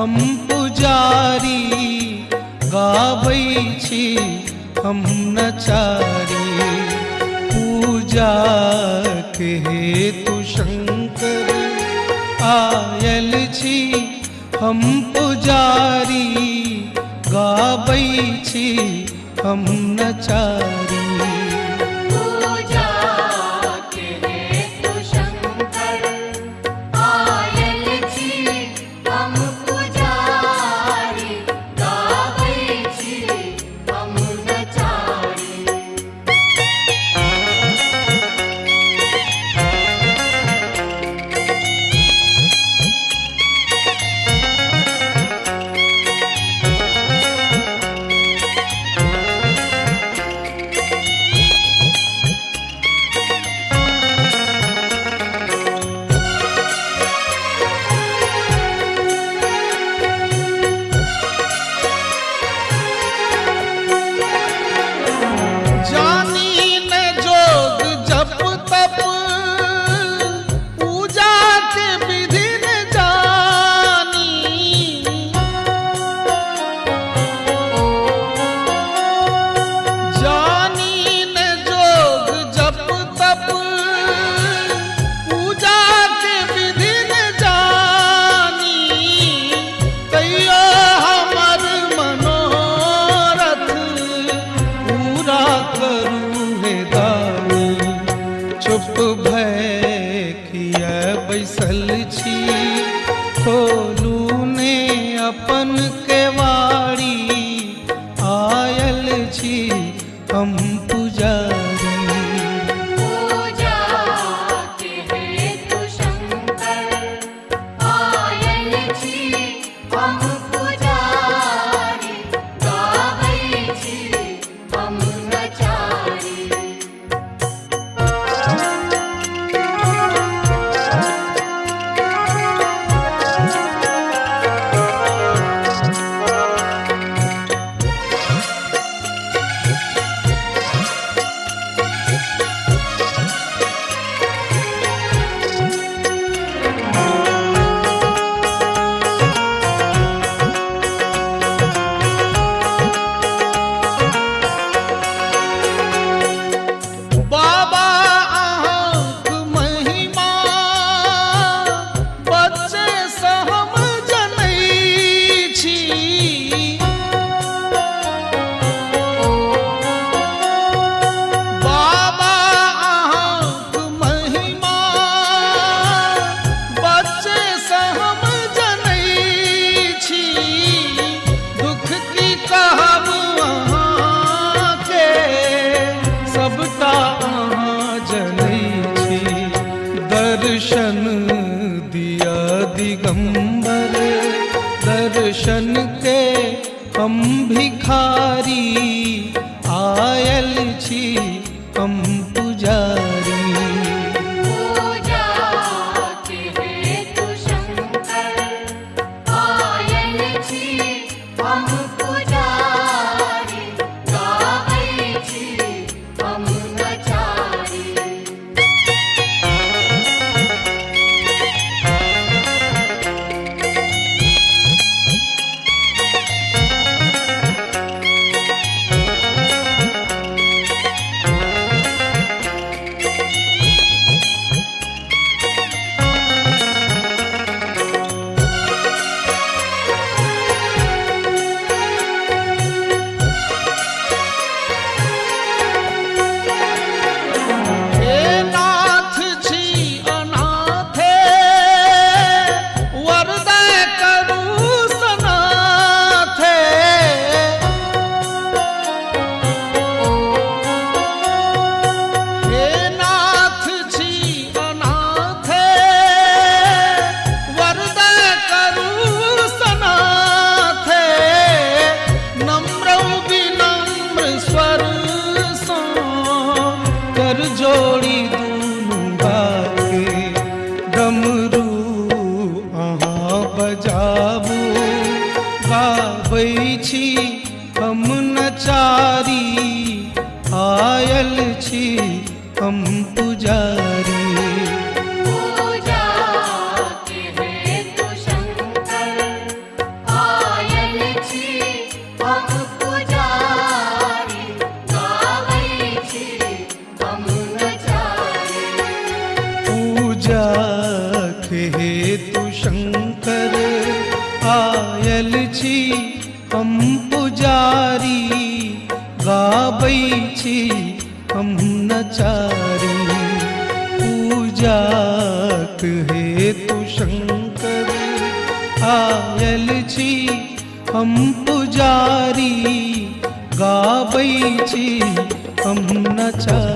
हम पुजारी, गाबै छी हम नचारी। पूजा के हेतु शंकर आयल छी हम पुजारी, गाबै छी हम नचारी। चुप भय किया बैसल छी, खोलू ने अपन केवाड़ी, आयल छी हम पुजारी। दर्शन दिया दिगंबर, दर्शन के हम भिखारी, आयल छी हम पुजारी। जोड़ी दूनू बाके डमरू अहाँ बजाबू, गाबै छी हम नचारी, आयल छी हम पुजारी। पूजा के हेतु शंकर गाबै छी हम नचारी। पूजाक हेतु शंकर आयल छी हम पुजारी, गाबै छी हम नचारी।